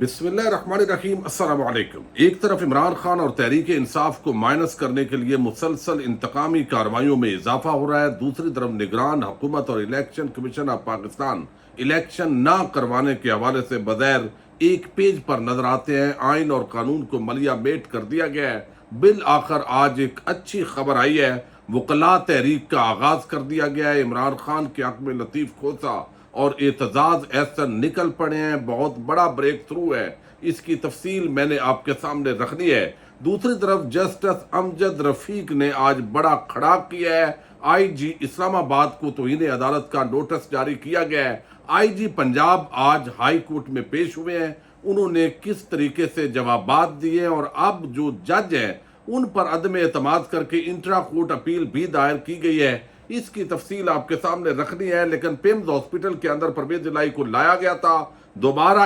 बिस्मिल्लाहिर्रहमानिर्रहीम। अस्सलाम वालेकुम। एक तरफ इमरान खान और तहरीक इंसाफ को माइनस करने के लिए मुसलसल इंतकामी कार्रवाइयों में इजाफा हो रहा है, दूसरी तरफ निगरान हुकूमत और election commission of Pakistan election ना करवाने के हवाले से बगैर एक पेज पर नजर आते हैं। आइन और कानून को मलिया मेट कर दिया गया है। बिल आखिर आज एक अच्छी खबर आई है, वकला तहरीक का आगाज कर दिया गया है। इमरान खान के हक में लतीफ खोसा और एतजाज ऐसा निकल पड़े हैं, बहुत बड़ा ब्रेक थ्रू है। इसकी तफसील मैंने आपके सामने रखनी है। दूसरी तरफ जस्टिस अमजद रफीक ने आज बड़ा खड़ा किया है। आईजी इस्लामाबाद को तौहीन अदालत का नोटिस जारी किया गया है। आईजी पंजाब आज हाई कोर्ट में पेश हुए हैं। उन्होंने किस तरीके से जवाबात दिए और अब जो जज हैं उन पर अदम एतमाद करके इंट्रा कोर्ट अपील भी दायर की गई है। इसकी तफसील आपके सामने रखनी है। लेकिन पिम्स हॉस्पिटल के अंदर परवेज इलाही को लाया गया था, दोबारा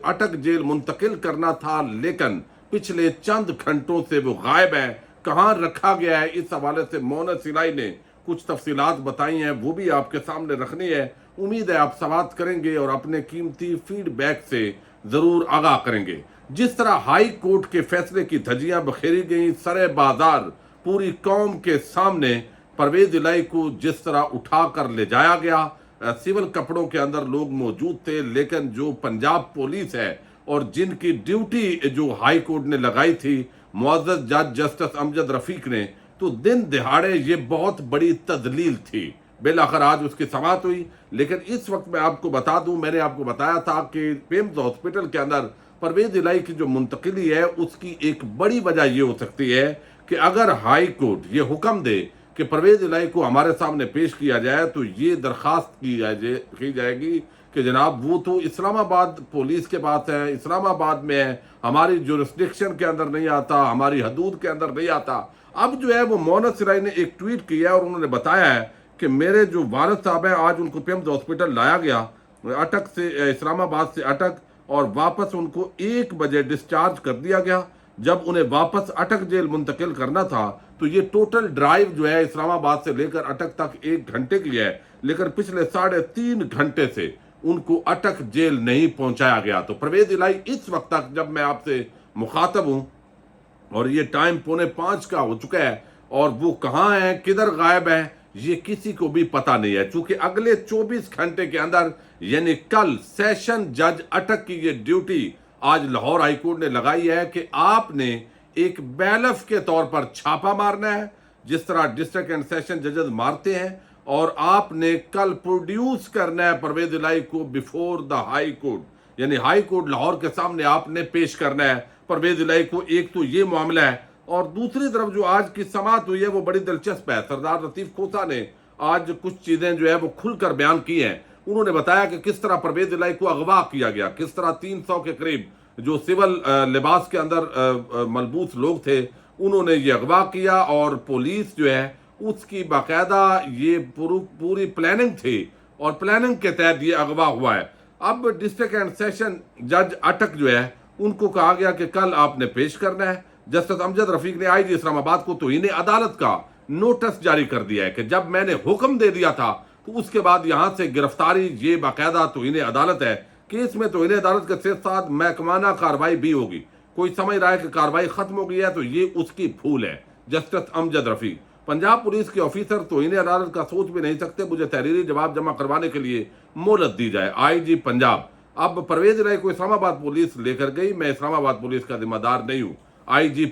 अटक जेल मुंतकिल करना था, लेकिन पिछले चंद घंटों से वो गायब है। कहाँ रखा गया है, इस हवाले से मोनस इलाही ने कुछ तफसीलात बताई हैं, वो भी आपके सामने रखनी है। उम्मीद है आप समाअत करेंगे और अपने कीमती फीडबैक से जरूर आगाह करेंगे। जिस तरह हाई कोर्ट के फैसले की धज्जियां बखेरी गई, सरे बाजार पूरी कौम के सामने परवेज इलाही को जिस तरह उठा कर ले जाया गया, सिविल कपड़ों के अंदर लोग मौजूद थे, लेकिन जो पंजाब पुलिस है और जिनकी ड्यूटी जो हाई कोर्ट ने लगाई थी मुअज़्ज़ज़ जज जस्टिस अमजद रफीक ने, तो दिन दिहाड़े ये बहुत बड़ी तजलील थी। बिलाखिर आज उसकी समाअत हुई। लेकिन इस वक्त मैं आपको बता दूं, मैंने आपको बताया था कि पिम्स हॉस्पिटल के अंदर परवेज इलाही की जो मुंतकिली है उसकी एक बड़ी वजह ये हो सकती है कि अगर हाई कोर्ट ये हुक्म दे कि परवेज इलाही को हमारे सामने पेश किया जाए, तो ये दरखास्त की जाएगी कि जनाब वो तो इस्लामाबाद पुलिस के पास है, इस्लामाबाद में है, हमारी जुरिस्डिक्शन के अंदर नहीं आता, हमारी हदूद के अंदर नहीं आता। अब जो है वो मोनस इलाही ने एक ट्वीट किया और उन्होंने बताया है कि मेरे जो वालिद साहब हैं आज उनको पिम्स हॉस्पिटल लाया गया अटक से, इस्लामाबाद से अटक, और वापस उनको 1 बजे डिस्चार्ज कर दिया गया। जब उन्हें वापस अटक जेल मुंतकिल करना था तो ये टोटल ड्राइव जो है इस्लामाबाद से लेकर अटक तक 1 घंटे की है, लेकिन पिछले 3.5 घंटे से उनको अटक जेल नहीं पहुंचाया गया। तो परवेज इलाही इस वक्त तक जब मैं आपसे मुखातब हूं और ये टाइम 4:45 का हो चुका है और वो कहाँ है, किधर गायब है, ये किसी को भी पता नहीं है। चूंकि अगले 24 घंटे के अंदर यानी कल सेशन जज अटक की ये ड्यूटी आज लाहौर हाई कोर्ट ने लगाई है कि आपने एक बैलफ के तौर पर छापा मारना है, जिस तरह डिस्ट्रिक्ट एंड सेशन जजेस मारते हैं, और आपने कल प्रोड्यूस करना है परवेज इलाही को बिफोर द हाई कोर्ट, यानी हाई कोर्ट लाहौर के सामने आपने पेश करना है परवेज इलाही को। एक तो ये मामला है, और दूसरी तरफ जो आज की समाअत हुई है वो बड़ी दिलचस्प है। सरदार लतीफ खोसा ने आज कुछ चीजें जो है वो खुलकर बयान की हैं। उन्होंने बताया कि किस तरह परवेज इलाही को अगवा किया गया, किस तरह 300 के करीब जो सिविल लिबास के अंदर मलबूस लोग थे उन्होंने ये अगवा किया, और पुलिस जो है उसकी बाकायदा ये पूरी प्लानिंग थी और प्लानिंग के तहत ये अगवा हुआ है। अब डिस्ट्रिक्ट एंड सेशन जज अटक जो है उनको कहा गया कि कल आपने पेश करना है। जस्टिस अमजद रफीक ने आईजी इस्लामाबाद को तौहीन अदालत का नोटिस जारी कर दिया है कि जब मैंने हुक्म दे दिया था तो उसके बाद यहां से गिरफ्तारी, ये बाकायदा तौहीन अदालत है, केस में तौहीन अदालत के साथ महकमाना कार्रवाई भी होगी। कोई समझ रहा है कि कार्रवाई खत्म हो गई है तो ये उसकी भूल है। जस्टिस अमजद रफीक, पंजाब पुलिस के ऑफिसर तौहीन अदालत का सोच भी नहीं सकते, मुझे तहरीरी जवाब जमा करवाने के लिए मोहलत दी जाए। आईजी पंजाब, अब परवेज इलाही को इस्लामाबाद पुलिस लेकर गई, मैं इस्लामाबाद पुलिस का जिम्मेदार नहीं हूँ। आईजी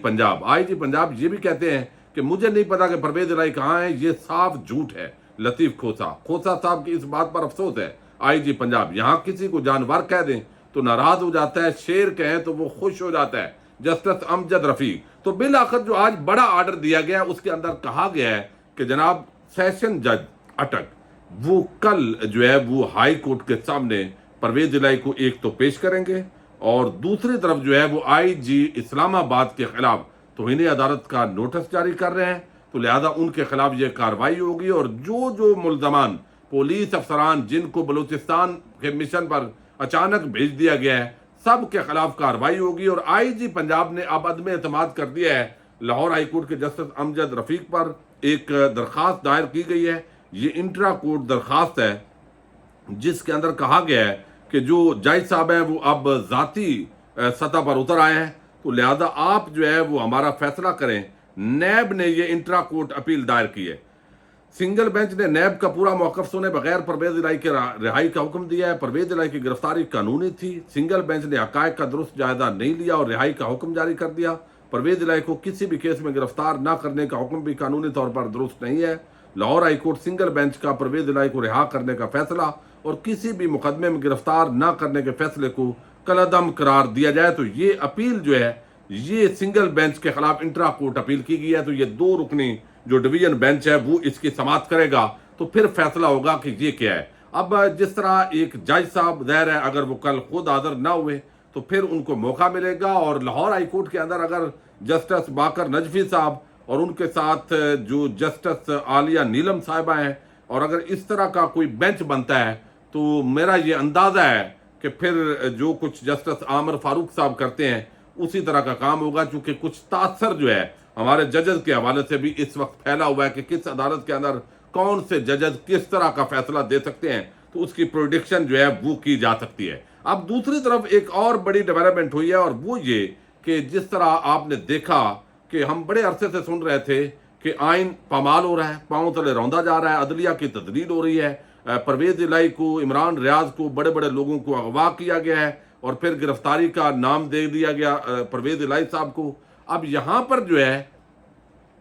पंजाब ये भी कहते हैं कि मुझे नहीं पता कि परवेज इलाही कहाँ है, ये साफ झूठ है। लतीफ खोसा साहब की इस बात पर अफसोस है। आईजी पंजाब, यहाँ किसी को जानवर कह दें तो नाराज हो जाता है, शेर कहें तो वो खुश हो जाता है। जस्टिस अमजद रफीक, तो बिल आखिर जो आज बड़ा आर्डर दिया गया उसके अंदर कहा गया है कि जनाब सेशन जज अटक वो कल जो है वो हाई कोर्ट के सामने परवेज इलाही को एक तो पेश करेंगे, और दूसरी तरफ जो है वो आईजी इस्लामाबाद के खिलाफ तौहीन अदालत का नोटिस जारी कर रहे हैं, तो लिहाजा उनके खिलाफ ये कार्रवाई होगी। और जो मुल्जमान पुलिस अफसरान जिनको बलूचिस्तान के मिशन पर अचानक भेज दिया गया है, सब के खिलाफ कार्रवाई होगी। और आईजी पंजाब ने अब अदम एतमाद कर दिया है लाहौर हाई कोर्ट के जस्टिस अमजद रफीक पर। एक दरखास्त दायर की गई है, ये इंट्रा कोर्ट दरखास्त है जिसके अंदर कहा गया है कि जो जज साहब हैं वो अब जाती सतह पर उतर आए हैं, तो लिहाजा आप जो है वो हमारा फैसला करें। नैब ने ये इंट्रा कोर्ट अपील दायर की है। सिंगल बेंच ने नैब का पूरा मौकफ सुने बगैर परवेज इलाही के रिहाई का हुक्म दिया है। परवेज इलाही की गिरफ्तारी कानूनी थी। सिंगल बेंच ने हकायक का दुरुस्त जायजा नहीं लिया और रिहाई का हुक्म जारी कर दिया। परवेज इलाही को किसी भी केस में गिरफ्तार न करने का हुक्म भी कानूनी तौर पर दुरुस्त नहीं है। Lahore high court single bench का परवेज इलाही को रिहा करने का फैसला और किसी भी मुकदमे में गिरफ्तार न करने के फैसले को कलअदम करार दिया जाए। तो ये अपील जो है ये सिंगल बेंच के खिलाफ इंट्रा कोर्ट अपील की गई है। तो ये 2 रुकनी जो डिवीजन बेंच है वो इसकी समाअत करेगा, तो फिर फैसला होगा कि ये क्या है। अब जिस तरह एक जज साहब ज़ाहिर है अगर वो कल खुद हाजिर ना हुए तो फिर उनको मौका मिलेगा। और लाहौर हाई कोर्ट के अंदर अगर जस्टिस बाकर नजफी साहब और उनके साथ जो जस्टिस आलिया नीलम साहिबा हैं और अगर इस तरह का कोई बेंच बनता है तो मेरा ये अंदाज़ा है कि फिर जो कुछ जस्टिस आमिर फारूक साहब करते हैं उसी तरह का काम होगा। चूंकि कुछ तासर जो है हमारे जजेस के हवाले से भी इस वक्त फैला हुआ है कि किस अदालत के अंदर कौन से जजेस किस तरह का फैसला दे सकते हैं, तो उसकी प्रोडिक्शन जो है वो की जा सकती है। अब दूसरी तरफ एक और बड़ी डेवलपमेंट हुई है और वो ये कि जिस तरह आपने देखा कि हम बड़े अरसे से सुन रहे थे कि आइन पामाल हो रहा है, पांव तले रौंदा जा रहा है, अदलिया की तजदीद हो रही है, परवेज इलाही को, इमरान रियाज को, बड़े बड़े लोगों को अगवा किया गया है और फिर गिरफ्तारी का नाम दे दिया गया परवेज इलाही साहब को। अब यहाँ पर जो है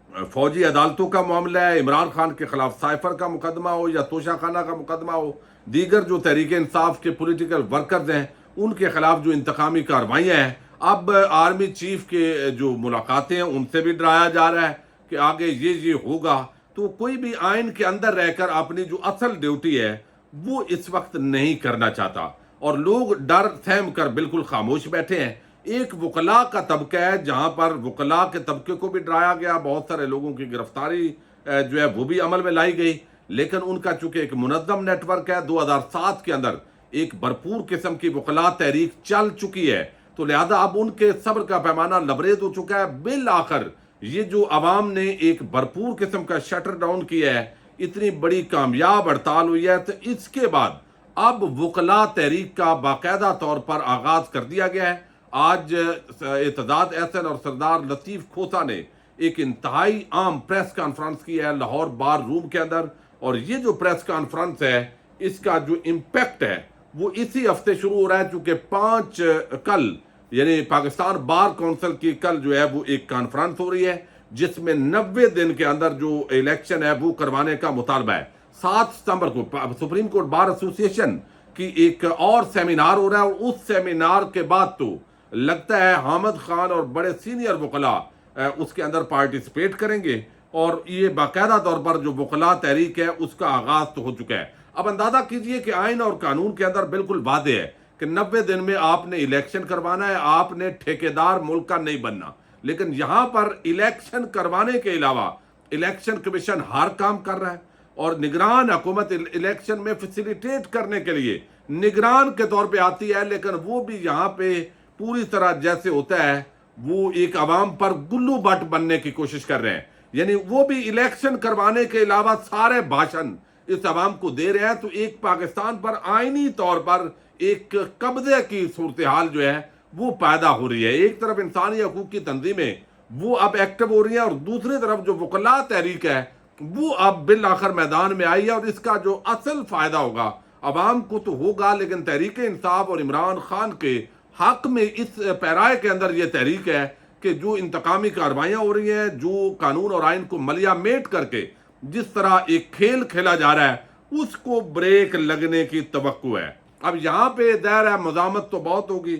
फौजी अदालतों का मामला है, इमरान खान के खिलाफ साइफर का मुकदमा हो या तोशा खाना का मुकदमा हो, दीगर जो तहरीक इंसाफ के पॉलिटिकल वर्कर्स हैं उनके खिलाफ जो इंतकामी कार्रवाइयाँ हैं, अब आर्मी चीफ के जो मुलाकातें हैं उनसे भी डराया जा रहा है कि आगे ये होगा। तो कोई भी आइन के अंदर रहकर अपनी जो असल ड्यूटी है वो इस वक्त नहीं करना चाहता और लोग डर सहम कर बिल्कुल खामोश बैठे हैं। एक वकला का तबका है जहां पर वकला के तबके को भी डराया गया, बहुत सारे लोगों की गिरफ्तारी जो है वो भी अमल में लाई गई, लेकिन उनका चूंकि एक मुनज़्ज़म नेटवर्क है, 2007 के अंदर एक भरपूर किस्म की वकला तहरीक चल चुकी है, तो लिहाजा अब उनके सब्र का पैमाना लबरेज हो चुका है। बिल आखिर ये जो अवाम ने एक भरपूर किस्म का शटर डाउन किया है, इतनी बड़ी कामयाब हड़ताल हुई है, तो इसके बाद अब वकला तहरीक का बाकायदा तौर पर आगाज कर दिया गया है। आज एतजाज एहसन और सरदार लतीफ खोसा ने एक इंतहाई आम प्रेस कॉन्फ्रेंस की है लाहौर बार रूम के अंदर, और ये जो प्रेस कॉन्फ्रेंस है इसका जो इम्पैक्ट है वो इसी हफ्ते शुरू हो रहा है, चूंकि 5 कल यानी पाकिस्तान बार काउंसिल की कल जो है वो एक कॉन्फ्रेंस हो रही है जिसमें 90 दिन के अंदर जो इलेक्शन है वो करवाने का मुतालबा है। 7 सितंबर को सुप्रीम कोर्ट बार एसोसिएशन की एक और सेमिनार हो रहा है और उस सेमिनार के बाद तो लगता है हामिद खान और बड़े सीनियर वकला उसके अंदर पार्टिसिपेट करेंगे और ये बाकायदा तौर पर जो वकला तहरीक है उसका आगाज तो हो चुका है। अब अंदाजा कीजिए कि आइन और कानून के अंदर बिल्कुल वादे है कि 90 दिन में आपने इलेक्शन करवाना है, आपने ठेकेदार मुल्क का नहीं बनना, लेकिन यहां पर इलेक्शन करवाने के अलावा इलेक्शन कमीशन हर काम कर रहा है और निगरान हुकूमत इलेक्शन में फैसिलिटेट करने के लिए निगरान के तौर पे आती है, लेकिन वो भी यहाँ पे पूरी तरह जैसे होता है वो एक आवाम पर गुल्लू बट बनने की कोशिश कर रहे हैं। यानी वो भी इलेक्शन करवाने के अलावा सारे भाषण इस आवाम को दे रहे हैं। तो एक पाकिस्तान पर आईनी तौर पर एक कब्जे की सूरत हाल जो है वो पैदा हो रही है। एक तरफ इंसानी हकूक की तंजीमें वो अब एक्टिव हो रही है और दूसरी तरफ जो वकला तहरीक है वो अब बिल आखिर मैदान में आई है और इसका जो असल फायदा होगा अवाम को तो होगा, लेकिन तहरीक इंसाफ और इमरान खान के हक में इस पैराए के अंदर यह तहरीक है कि जो इंतकामी कार्रवाइयां हो रही हैं, जो कानून और आइन को मलिया मेट करके जिस तरह एक खेल खेला जा रहा है उसको ब्रेक लगने की तवक्को है। अब यहाँ पे दायर है मज़ामत तो बहुत होगी,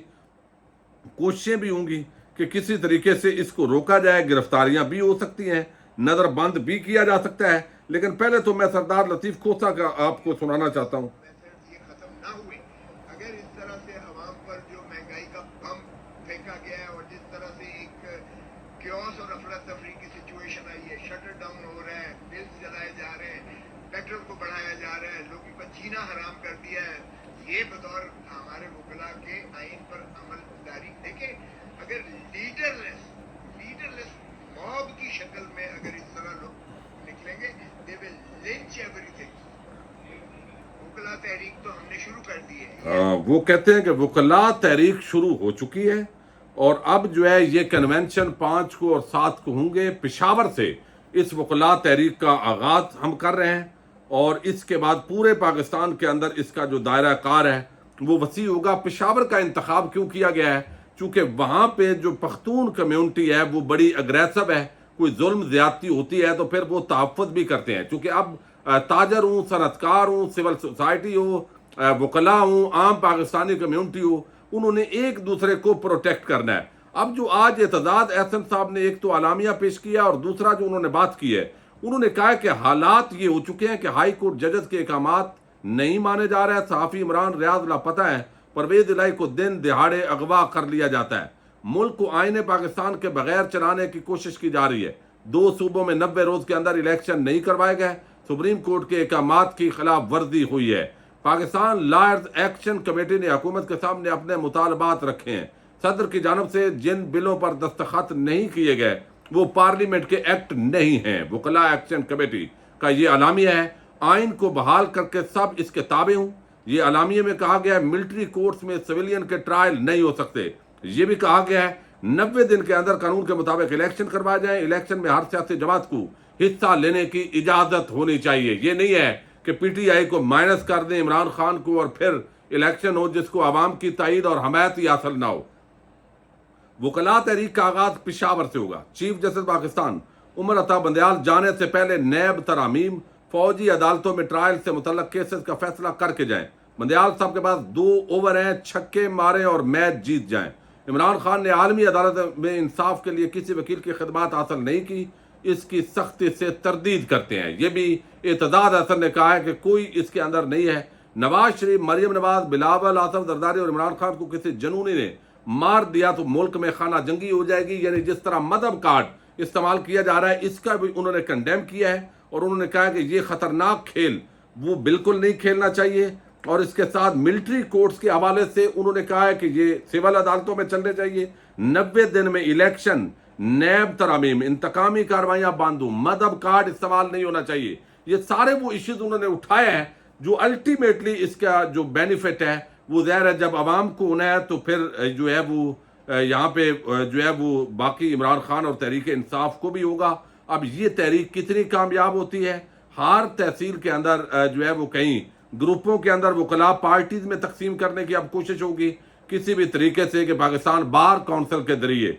कोशिशें भी होंगी कि किसी तरीके से इसको रोका जाए, गिरफ्तारियां भी हो सकती हैं, नजरबंद भी किया जा सकता है। लेकिन पहले तो मैं सरदार लतीफ खोसा का आपको सुनाना चाहता हूँ। ये खत्म ना हुए, अगर इस तरह से अवाम पर जो महंगाई का बम फेंका गया है और जिस तरह से एक क्योस और अफरा तफरी की सिचुएशन आई है, शटर डाउन हो रहा है, बिल्स जलाए जा रहे हैं, पेट्रोल को बढ़ाया जा रहा है, लोगों का जीना हराम कर दिया है, ये बतौर हमारे वकला के आइन पर अमलदारी देखे। अगर लीडरलेस मॉब की शक्ल में अगर इस तरह लोग निकलेंगे, दे विल लिंच एवरीथिंग। वकला तहरीक तो हमने शुरू कर दी है। وہ کہتے ہیں کہ وکلاء تحریک شروع ہو چکی ہے اور اب جو ہے یہ کنونشن 5 کو اور 7 کو ہوں گے پشاور سے. اس وکلاء تحریک کا آغاز ہم کر رہے ہیں اور اس کے بعد پورے پاکستان کے اندر اس کا جو دائرہ کار ہے وہ وسیع ہوگا. پشاور کا انتخاب کیوں کیا گیا ہے؟ چونکہ وہاں پہ جو پختون کمیونٹی ہے وہ بڑی اگریسو ہے. کوئی ظلم زیادتی ہوتی ہے تو پھر وہ تحفظ بھی کرتے ہیں. چونکہ اب تاجر ہوں، صنعت کار ہوں، سول سوسائٹی ہو، وکلاء ہوں، عام پاکستانی کمیونٹی ہو، انہوں نے ایک دوسرے کو پروٹیکٹ کرنا ہے. اب جو آج اعتزاز احسن صاحب نے ایک تو اعلامیہ پیش کیا اور دوسرا جو انہوں نے بات کی ہے، انہوں نے کہا کہ حالات یہ ہو چکے ہیں کہ ہائی کورٹ ججز کے احکامات نہیں مانے جا رہے ہیں. صحافی عمران ریاض لاپتہ ہے، پرویز الہی کو دن دہاڑے اغوا کر لیا جاتا ہے. ملک کو آئین پاکستان کے بغیر چلانے کی کوشش کی جا رہی ہے. 2 صوبوں میں 90 روز کے اندر الیکشن نہیں کروائے گئے. سپریم کورٹ کے احکامات کی خلاف ورزی ہوئی ہے. پاکستان لائرز ایکشن کمیٹی نے حکومت کے سامنے اپنے مطالبات رکھے ہیں. صدر کی جانب سے جن بلوں پر دستخط نہیں کیے گئے وہ پارلیمنٹ کے ایکٹ نہیں ہیں. وکلاء ایکشن کمیٹی کا یہ اعلامیہ ہے. آئین کو بحال کر کے سب اس کے تابع ہوں. یہ اعلامیے میں کہا گیا ہے ملٹری کورٹس میں سویلین کے ٹرائل نہیں ہو سکتے. یہ بھی کہا گیا ہے 90 دن کے اندر قانون کے مطابق الیکشن کروائے جائیں. الیکشن میں ہر سیاسی جماعت کو حصہ لینے کی اجازت ہونی چاہیے. یہ نہیں ہے کہ پی ٹی آئی کو مائنس کر دیں عمران خان کو اور پھر الیکشن ہو جس کو عوام کی تائید اور حمایت ہی حاصل نہ ہو. وکلاء تحریک کا آغاز پشاور سے ہوگا. چیف جسٹس پاکستان عمر عطا بندیال جانے سے پہلے نیب ترامیم فوجی عدالتوں میں ٹرائل سے متعلق کیسز کا فیصلہ کر کے جائیں. بندیال صاحب کے پاس 2 اوور ہیں، چھکے مارے اور میچ جیت جائیں. عمران خان نے عالمی عدالت میں انصاف کے لیے کسی وکیل کی خدمات حاصل نہیں کی، اس کی سختی سے تردید کرتے ہیں. یہ بھی اعتزاز احسن نے کہا ہے کہ کوئی اس کے اندر نہیں ہے. نواز شریف، مریم نواز، بلاول، آصف زرداری اور عمران خان کو کسی جنونی نے مار دیا تو ملک میں خانہ جنگی ہو جائے گی. یعنی جس طرح مذہب کارڈ استعمال کیا جا رہا ہے اس کا بھی انہوں نے کنڈیم کیا ہے اور انہوں نے کہا کہ یہ خطرناک کھیل وہ بالکل نہیں کھیلنا چاہیے. اور اس کے ساتھ ملٹری کورٹس کے حوالے سے انہوں نے کہا ہے کہ یہ سول عدالتوں میں چلنے چاہیے. 90 دن میں الیکشن، نیب ترامیم، انتقامی کارروائیاں باندھوں، مذہب کارڈ استعمال نہیں ہونا چاہیے. یہ سارے وہ ایشوز انہوں نے اٹھائے ہیں جو الٹیمیٹلی اس کا جو بینیفٹ ہے وہ ظاہر ہے جب عوام کو ہونا ہے تو پھر جو ہے وہ یہاں پہ جو ہے وہ باقی عمران خان اور تحریک انصاف کو بھی ہوگا. اب یہ تحریک کتنی کامیاب ہوتی ہے؟ ہر تحصیل کے اندر جو ہے وہ کہیں گروپوں کے اندر وکلاء پارٹیز میں تقسیم کرنے کی اب کوشش ہوگی کسی بھی طریقے سے کہ پاکستان بار کونسل کے ذریعے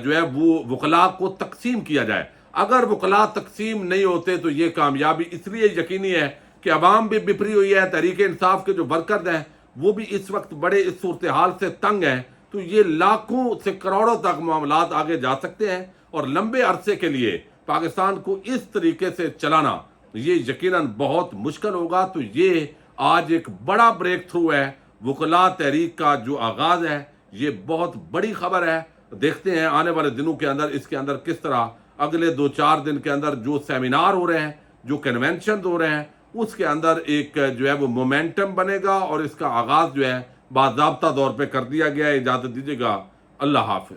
جو ہے وہ وکلاء کو تقسیم کیا جائے. اگر وکلاء تقسیم نہیں ہوتے تو یہ کامیابی اس لیے یقینی ہے کہ عوام بھی بپری ہوئی ہے. تحریک انصاف کے جو ورکرز ہیں وہ بھی اس وقت بڑے اس صورتحال سے تنگ ہیں. تو یہ لاکھوں سے کروڑوں تک معاملات آگے جا سکتے ہیں اور لمبے عرصے کے لیے پاکستان کو اس طریقے سے چلانا یہ یقیناً بہت مشکل ہوگا. تو یہ آج ایک بڑا بریک تھرو ہے. وکلاء تحریک کا جو آغاز ہے یہ بہت بڑی خبر ہے. دیکھتے ہیں آنے والے دنوں کے اندر اس کے اندر کس طرح اگلے 2-4 دن کے اندر جو سیمینار ہو رہے ہیں، جو کنونشن ہو رہے ہیں، اس کے اندر ایک جو ہے وہ مومنٹم بنے گا اور اس کا آغاز جو ہے باضابطہ طور پہ کر دیا گیا ہے. اجازت دیجیے گا. اللہ حافظ.